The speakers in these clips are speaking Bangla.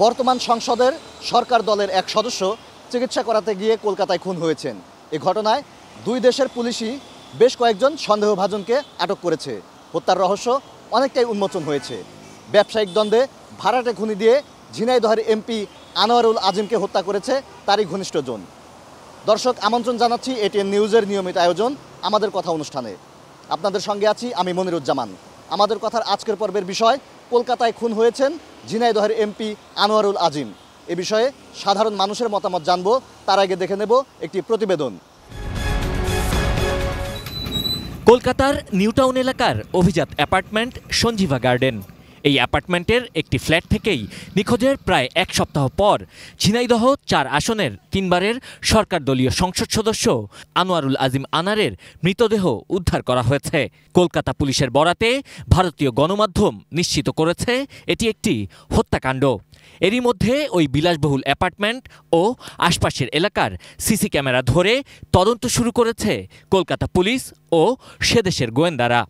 বর্তমান সংসদের সরকার দলের এক সদস্য চিকিৎসা করাতে গিয়ে কলকাতায় খুন হয়েছেন। এ ঘটনায় দুই দেশের পুলিশই বেশ কয়েকজন সন্দেহভাজনকে আটক করেছে। হত্যার রহস্য অনেকটাই উন্মোচন হয়েছে। ব্যবসায়িক দ্বন্দ্বে ভাড়াটে খুনি দিয়ে ঝিনাইদহের এমপি আনোয়ারুল আজিমকে হত্যা করেছে তারই ঘনিষ্ঠজন। দর্শক, আমন্ত্রণ জানাচ্ছি এটিএন নিউজের নিয়মিত আয়োজন আমাদের কথা অনুষ্ঠানে। আপনাদের সঙ্গে আছি আমি মনিরুজ্জামান। আমাদের কথার আজকের পর্বের বিষয়, কলকাতায় খুন হয়েছেন ঝিনাইদহের এমপি আনোয়ারুল আজিম। এ বিষয়ে সাধারণ মানুষের মতামত জানবো, তার আগে দেখে নেব একটি প্রতিবেদন। কলকাতার নিউটাউন এলাকার অভিজাত অ্যাপার্টমেন্ট সঞ্জীভা গার্ডেন। এই অ্যাপার্টমেন্টের একটি ফ্ল্যাট থেকেই নিখোঁজের প্রায় এক সপ্তাহ পর ঝিনাইদহ ৪ আসনের 3বারের সরকার দলীয় সংসদ সদস্য আনোয়ারুল আজিম আনারের মৃতদেহ উদ্ধার করা হয়েছে। কলকাতা পুলিশের বরাতে ভারতীয় গণমাধ্যম নিশ্চিত করেছে এটি একটি হত্যাকাণ্ড। এরই মধ্যে ওই বিলাসবহুল অ্যাপার্টমেন্ট ও আশপাশের এলাকার সিসি ক্যামেরা ধরে তদন্ত শুরু করেছে কলকাতা পুলিশ ও সেদেশের গোয়েন্দারা।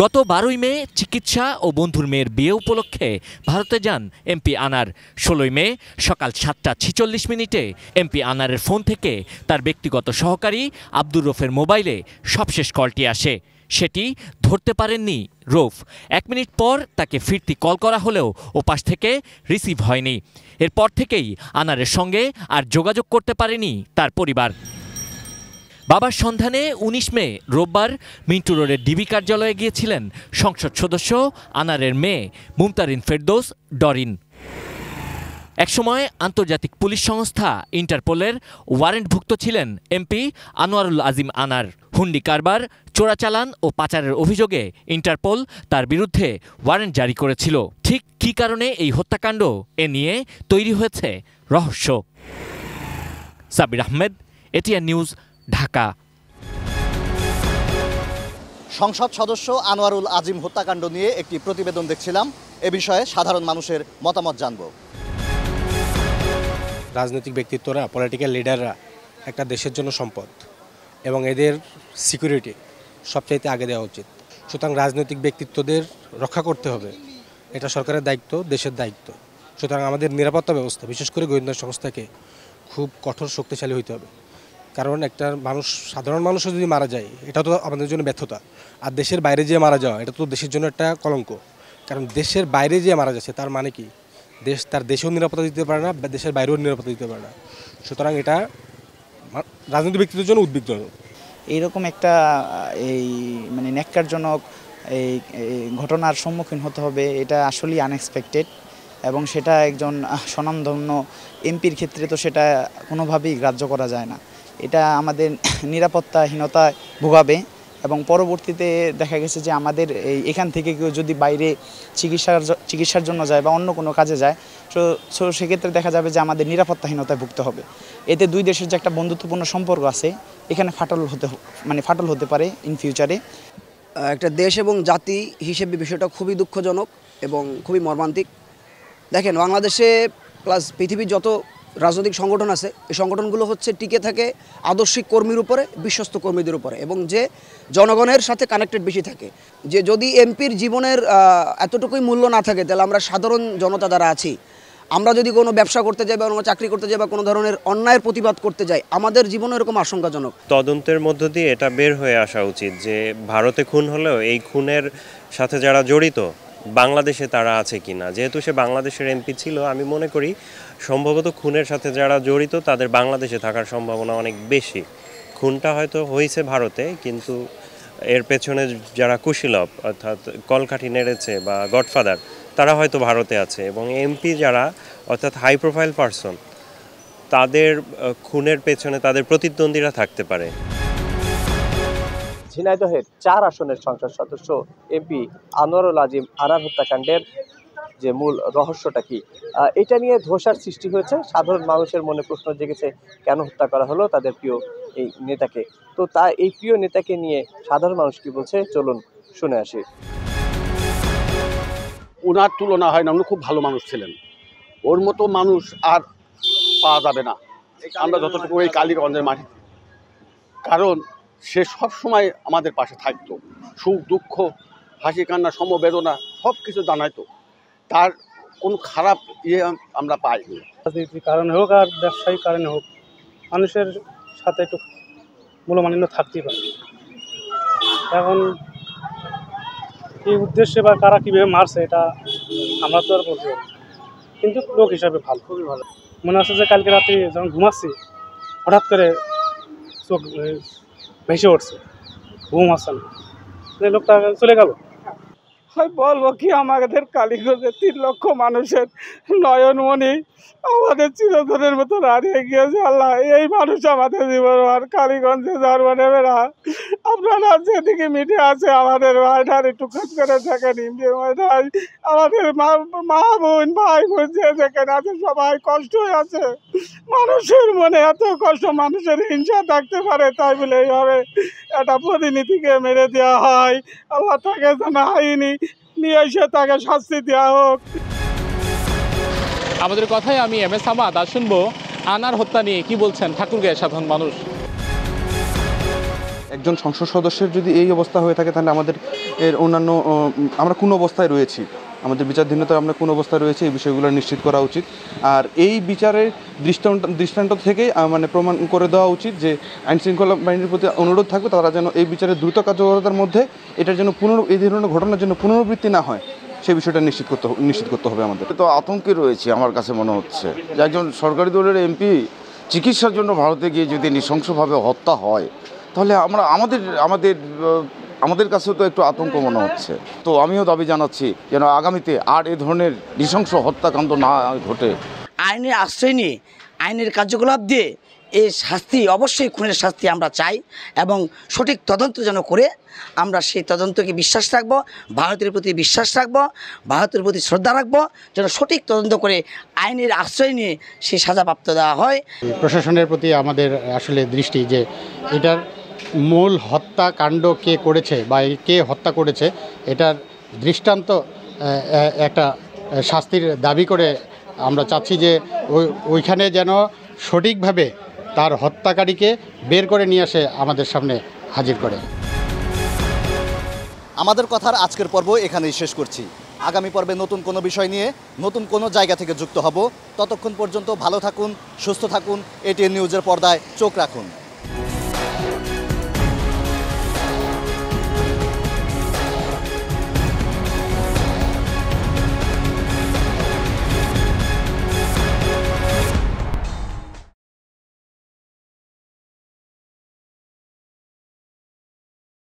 গত 12ই মে চিকিৎসা ও বন্ধুর মেয়ের বিয়ে উপলক্ষে ভারতে যান এমপি আনার। 16ই মে সকাল 7:46 এমপি আনারের ফোন থেকে তার ব্যক্তিগত সহকারী আব্দুর রফের মোবাইলে সবশেষ কলটি আসে। সেটি ধরতে পারেননি রফ। 1 মিনিট পর তাকে ফিরতি কল করা হলেও ওপাশ থেকে রিসিভ হয়নি। এরপর থেকেই আনারের সঙ্গে আর যোগাযোগ করতে পারেনি তার পরিবার। বাবার সন্ধানে 19 মে রোববার মিন্টু রোডের ডিবি কার্যালয়ে গিয়েছিলেন সংসদ সদস্য আনারের মেয়ে মুমতারিন ফেরদৌস ডরিন। একসময় আন্তর্জাতিক পুলিশ সংস্থা ইন্টারপোলের ওয়ারেন্টভুক্ত ছিলেন এমপি আনোয়ারুল আজিম আনার। হুন্ডি কারবার, চোরাচালান ও পাচারের অভিযোগে ইন্টারপোল তার বিরুদ্ধে ওয়ারেন্ট জারি করেছিল। ঠিক কী কারণে এই হত্যাকাণ্ড, এ নিয়ে তৈরি হয়েছে রহস্য। Sabir Ahmed, ATN news, Dhaka. সংসদ সদস্য আনোয়ারুল আজিম হত্যাকাণ্ড নিয়ে একটি প্রতিবেদন দেখছিলাম। এ বিষয়ে সাধারণ মানুষের মতামত জানব। রাজনৈতিক ব্যক্তিত্বরা, পলিটিক্যাল লিডাররা একটা দেশের জন্য সম্পদ এবং এদের সিকিউরিটি সবচাইতে আগে দেওয়া উচিত। সুতরাং রাজনৈতিক ব্যক্তিত্বদের রক্ষা করতে হবে, এটা সরকারের দায়িত্ব, দেশের দায়িত্ব। সুতরাং আমাদের নিরাপত্তা ব্যবস্থা, বিশেষ করে গোয়েন্দা সংস্থাকে খুব কঠোর শক্তিশালী হইতে হবে। কারণ একটা মানুষ, সাধারণ মানুষও যদি মারা যায়, এটা তো আমাদের জন্য ব্যর্থতা। আর দেশের বাইরে যেয়ে মারা যাওয়া, এটা তো দেশের জন্য একটা কলঙ্ক। কারণ দেশের বাইরে যেয়ে মারা যাচ্ছে, তার মানে কি দেশ তার দেশেও নিরাপত্তা দিতে পারে না, দেশের বাইরেও নিরাপত্তা দিতে পারে না। সুতরাং এটা রাজনৈতিক ব্যক্তিদের জন্য উদ্বিগ্নজনক। এইরকম একটা ন্যাক্কারজনক ঘটনার সম্মুখীন হতে হবে, এটা আসলেই আনএক্সপেক্টেড। এবং সেটা একজন স্বনামধন্য এমপির ক্ষেত্রে তো সেটা কোনোভাবেই গ্রাহ্য করা যায় না। এটা আমাদের নিরাপত্তাহীনতায় ভোগাবে এবং পরবর্তীতে দেখা গেছে যে আমাদের এখান থেকে কেউ যদি বাইরে চিকিৎসার জন্য যায় বা অন্য কোনো কাজে যায়, তো সেক্ষেত্রে দেখা যাবে যে আমাদের নিরাপত্তাহীনতায় ভুগতে হবে। এতে দুই দেশের যে একটা বন্ধুত্বপূর্ণ সম্পর্ক আছে, এখানে ফাটল হতে পারে ইন ফিউচারে। একটা দেশ এবং জাতি হিসেবে বিষয়টা খুবই দুঃখজনক এবং খুবই মর্মান্তিক। দেখেন, বাংলাদেশে প্লাস পৃথিবীর যত রাজনৈতিক সংগঠন আছে, এই সংগঠনগুলো হচ্ছে টিকে থাকে আদর্শিক কর্মীর উপরে, বিশ্বস্ত কর্মীদের উপরে, এবং যে জনগণের সাথে কানেক্টেড বেশি থাকে। যে যদি এমপির জীবনের এতটুকুই মূল্য না থাকে, তাহলে আমরা সাধারণ জনতা দ্বারা আছি, আমরা যদি কোনো ব্যবসা করতে যাই বা কোনো চাকরি করতে যাই বা কোনো ধরনের অন্যায়ের প্রতিবাদ করতে যাই, আমাদের জীবনে এরকম আশঙ্কাজনক। তদন্তের মধ্য দিয়ে এটা বের হয়ে আসা উচিত যে ভারতে খুন হলেও এই খুনের সাথে যারা জড়িত বাংলাদেশে তারা আছে কিনা। যেহেতু সে বাংলাদেশের এমপি ছিল, আমি মনে করি সম্ভবত খুনের সাথে যারা জড়িত তাদের বাংলাদেশে থাকার সম্ভাবনা অনেক বেশি। খুনটা হয়তো হয়েছে ভারতে, কিন্তু এর পেছনে যারা কুশীলব অর্থাৎ কলকাঠি নেড়েছে বা গডফাদার, তারা হয়তো ভারতে আছে। এবং এমপি যারা অর্থাৎ হাই প্রোফাইল পারসন, তাদের খুনের পেছনে তাদের প্রতিদ্বন্দ্বীরা থাকতে পারে। ঝিনাইদহের 4 আসনের সংসদ সদস্য এমপি আনোয়ারুল আজিম আনার হত্যাকাণ্ডের যে মূল রহস্যটা কি, এটা নিয়ে ধোঁয়াশার সৃষ্টি হয়েছে। সাধারণ মানুষের মনে প্রশ্ন জেগেছে, কেন হত্যা করা হলো তাদের প্রিয় এই নেতাকে। তো এই প্রিয় নেতাকে নিয়ে সাধারণ মানুষ কি বলছে, চলুন শুনে আসি। ওনার তুলনা হয় না, উনি খুব ভালো মানুষ ছিলেন। ওর মতো মানুষ আর পাওয়া যাবে না আমরা যতটুকু এই কালীগঞ্জের মাটি। কারণ সে সব সময় আমাদের পাশে থাকতো, সুখ দুঃখ, হাসি কান্না, সমবেদনা সব কিছু জানাইতো। তার কোনো খারাপ ইয়ে আমরা পাইনি। রাজনীতির কারণে হোক আর ব্যবসায়িক কারণে হোক, মানুষের সাথে একটু মূল্যমালিন্য থাকতেই পারে। এখন এই উদ্দেশ্যে বা কারা কীভাবে মারছে এটা আমরা তো আর বলতে পারি, কিন্তু লোক হিসাবে ভালো, খুবই ভালো। মনে হচ্ছে যে কালকে রাতে যখন ঘুমাচ্ছি হঠাৎ করে চোখ ভেসে উঠছে, ঘুম আসছে না, লোকটা চলে গেল। বলবো কি, আমাদের কালীগঞ্জে 3 লক্ষ মানুষের নয়নমণি আমাদের চিরদিনের মতো হারিয়ে গিয়েছে। আল্লাহ, এই মানুষ আমাদের জীবন আর কালীগঞ্জে জন্ম নেবে না। আপনারা যেদিকে মিটে আছে আমাদের ভাইটার একটু খোঁজ করে দেখেন, আমাদের মা বোন ভাই বোন যে যেখানে আছে সবাই কষ্ট আছে। মানুষের মনে এত কষ্ট, মানুষের হিংসা থাকতে পারে, তাই বলে এইভাবে একটা প্রতিনিধিকে মেরে দেওয়া হয়। আল্লাহ তাকে যেন আইনি নিয়ে এসে তাকে শাস্তি দেওয়া হোক। আমাদের কথায় আমি MS আহমাদ। আর শুনবো আনার হত্যা নিয়ে কি বলছেন ঠাকুরগাঁয়ের সাধারণ মানুষ। একজন সংসদ সদস্যের যদি এই অবস্থা হয়ে থাকে, তাহলে আমাদের এর অন্যান্য আমরা কোন অবস্থায় রয়েছি, আমাদের বিচারধীনতা আমরা কোন অবস্থায় রয়েছে, এই বিষয়গুলো নিশ্চিত করা উচিত। আর এই বিচারের দৃষ্টান্ত থেকেই মানে প্রমাণ করে দেওয়া উচিত যে আইনশৃঙ্খলা বাহিনীর প্রতি অনুরোধ থাকবে তারা যেন এই বিচারের দ্রুত কার্যকরতার মধ্যে এটার জন্য এই ধরনের ঘটনার জন্য পুনরাবৃত্তি না হয়, সেই বিষয়টা নিশ্চিত করতে হবে আমাদের। তো আতঙ্কে রয়েছে আমার কাছে মনে হচ্ছে যে একজন সরকারি দলের MP চিকিৎসার জন্য ভারতে গিয়ে যদি নৃশংসভাবে হত্যা হয়, তাহলে আমাদের কাছেও তো একটু আতঙ্ক মনে হচ্ছে। তো আমিও দাবি জানাচ্ছি যেন আগামীতে আর এ ধরনের নৃশংস হত্যাকাণ্ড না ঘটে। আইনের আশ্রয় নিয়ে আইনের কার্যকলাপ দিয়ে এই শাস্তি, অবশ্যই খুনের শাস্তি আমরা চাই, এবং সঠিক তদন্ত যেন করে আমরা সেই তদন্তকে বিশ্বাস রাখবো, ভারতের প্রতি বিশ্বাস রাখবো, ভারতের প্রতি শ্রদ্ধা রাখবো, যেন সঠিক তদন্ত করে আইনের আশ্রয় নিয়ে সেই সাজাপ্রাপ্ত দেওয়া হয়। প্রশাসনের প্রতি আমাদের আসলে দৃষ্টি যে এটার মূল হত্যাকাণ্ড কে করেছে বা কে হত্যা করেছে, এটার দৃষ্টান্ত একটা শাস্তির দাবি করে আমরা চাচ্ছি যে ওইখানে যেন সঠিকভাবে তার হত্যাকারীকে বের করে নিয়ে আসে আমাদের সামনে হাজির করে। আমাদের কথার আজকের পর্ব এখানেই শেষ করছি। আগামী পর্বে নতুন কোনো বিষয় নিয়ে নতুন কোনো জায়গা থেকে যুক্ত হব। ততক্ষণ পর্যন্ত ভালো থাকুন, সুস্থ থাকুন, ATN নিউজের পর্দায় চোখ রাখুন।